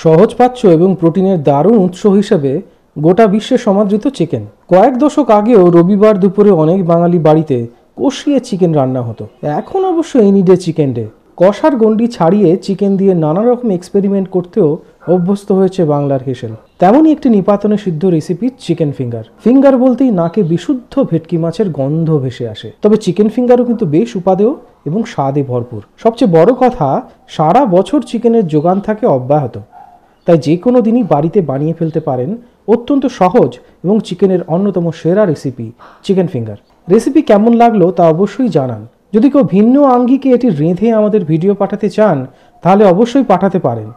সহজপাচ্য এবং প্রোটিনের দারুণ উৎস হিসেবে গোটা বিশ্বে সমাদৃত চিকেন। কয়েক দশক আগেও রবিবার দুপুরে অনেক বাঙালি বাড়িতে কষিয়ে চিকেন রান্না হতো। এখন অবশ্য এনি ডে চিকেন ডে। কষার গণ্ডি ছাড়িয়ে চিকেন দিয়ে নানা রকম এক্সপেরিমেন্ট করতেও অভ্যস্ত হয়েছে বাংলার হেসেল। তেমনই একটি নিপাতনে সিদ্ধ রেসিপি চিকেন ফিঙ্গার। ফিঙ্গার বলতেই নাকে বিশুদ্ধ ভেটকি মাছের গন্ধ ভেসে আসে। তবে চিকেন ফিঙ্গারও কিন্তু বেশ উপাদেয় এবং স্বাদে ভরপুর। সবচেয়ে বড় কথা, সারা বছর চিকেনের যোগান থাকে অব্যাহত। তাই যে কোনো দিনই বাড়িতে বানিয়ে ফেলতে পারেন অত্যন্ত সহজ এবং চিকেনের অন্যতম সেরা রেসিপি চিকেন ফিঙ্গার। রেসিপি কেমন লাগলো তা অবশ্যই জানান। যদি কেউ ভিন্ন আঙ্গিকে এটি রেঁধে আমাদের ভিডিও পাঠাতে চান তাহলে অবশ্যই পাঠাতে পারেন।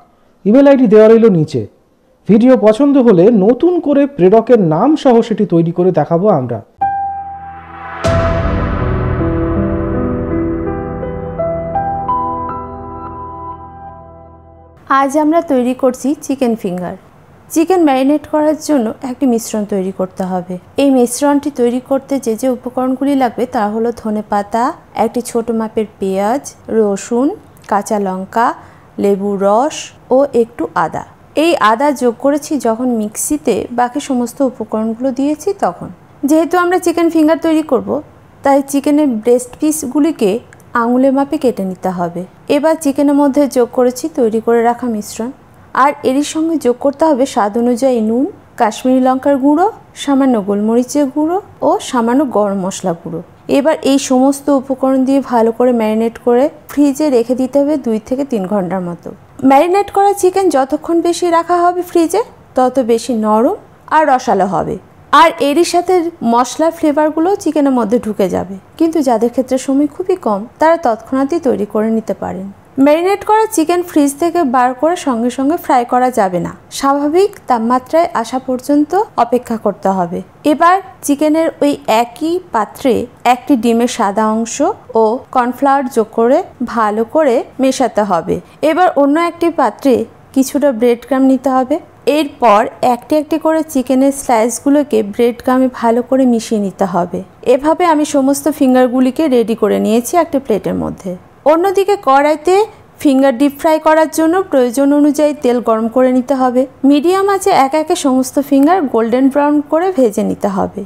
ইমেল আইডি দেওয়া রইল নিচে। ভিডিও পছন্দ হলে নতুন করে প্রেরকের নাম সহ সেটি তৈরি করে দেখাবো আমরা। আজ আমরা তৈরি করছি চিকেন ফিঙ্গার। চিকেন ম্যারিনেট করার জন্য একটি মিশ্রণ তৈরি করতে হবে। এই মিশ্রণটি তৈরি করতে যে যে উপকরণগুলি লাগবে তা হলো ধনেপাতা, একটি ছোট মাপের পেঁয়াজ, রসুন, কাঁচা লঙ্কা, লেবুর রস ও একটু আদা। এই আদা যোগ করেছি যখন মিক্সিতে বাকি সমস্ত উপকরণগুলো দিয়েছি তখন। যেহেতু আমরা চিকেন ফিঙ্গার তৈরি করব, তাই চিকেনের ব্রেস্ট পিসগুলিকে আঙুলের মাপে কেটে নিতে হবে। এবার চিকেনের মধ্যে যোগ করেছি তৈরি করে রাখা মিশ্রণ, আর এরই সঙ্গে যোগ করতে হবে স্বাদ অনুযায়ী নুন, কাশ্মীরি লঙ্কার গুঁড়ো, সামান্য গোলমরিচের গুঁড়ো ও সামান্য গরম মশলা গুঁড়ো। এবার এই সমস্ত উপকরণ দিয়ে ভালো করে ম্যারিনেট করে ফ্রিজে রেখে দিতে হবে 2 থেকে 3 ঘন্টার মতো। ম্যারিনেট করা চিকেন যতক্ষণ বেশি রাখা হবে ফ্রিজে, তত বেশি নরম আর রসালো হবে, আর এরই সাথে মশলার ফ্লেভারগুলো চিকেনের মধ্যে ঢুকে যাবে। কিন্তু যাদের ক্ষেত্রে সময় খুবই কম, তারা তৎক্ষণাৎই তৈরি করে নিতে পারেন। ম্যারিনেট করা চিকেন ফ্রিজ থেকে বার করে সঙ্গে সঙ্গে ফ্রাই করা যাবে না, স্বাভাবিক তাপমাত্রায় আসা পর্যন্ত অপেক্ষা করতে হবে। এবার চিকেনের ওই একই পাত্রে একটি ডিমের সাদা অংশ ও কর্নফ্লাওয়ার যোগ করে ভালো করে মেশাতে হবে। এবার অন্য একটি পাত্রে কিছুটা ব্রেড ক্রাম্ব নিতে হবে। এরপর একটি একটি করে চিকেনের স্লাইসগুলোকে ব্রেড ক্রাম্বে ভালো করে মিশিয়ে নিতে হবে। এভাবে আমি সমস্ত ফিঙ্গারগুলিকে রেডি করে নিয়েছি একটি প্লেটের মধ্যে। অন্যদিকে কড়াইতে ফিঙ্গার ডিপ ফ্রাই করার জন্য প্রয়োজন অনুযায়ী তেল গরম করে নিতে হবে। মিডিয়াম আঁচে একে একে সমস্ত ফিঙ্গার গোল্ডেন ব্রাউন করে ভেজে নিতে হবে।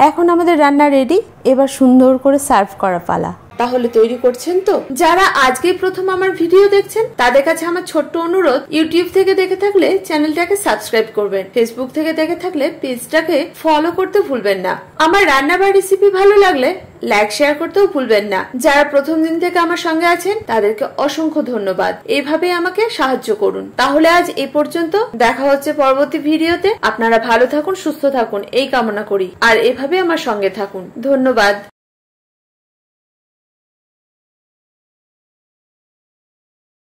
এখন আমাদের রান্না রেডি। এবার সুন্দর করে সার্ভ করা পালা। তাহলে তৈরি করছেন তো? যারা আজকেই প্রথম আমার ভিডিও দেখছেন তাদের কাছে আমার ছোট্ট অনুরোধ, ইউটিউব থেকে দেখে থাকলে চ্যানেলটাকে সাবস্ক্রাইব করবেন, ফেসবুক থেকে দেখে থাকলে পেজটাকে ফলো করতে ভুলবেন না। আমার রান্না বা রেসিপি ভালো লাগলে লাইক শেয়ার করতেও ভুলবেন না। যারা প্রথম দিন থেকে আমার সঙ্গে আছেন তাদেরকে অসংখ্য ধন্যবাদ। এইভাবে আমাকে সাহায্য করুন। তাহলে আজ এই পর্যন্ত, দেখা হচ্ছে পরবর্তী ভিডিওতে। আপনারা ভালো থাকুন, সুস্থ থাকুন এই কামনা করি, আর এভাবে আমার সঙ্গে থাকুন। ধন্যবাদ।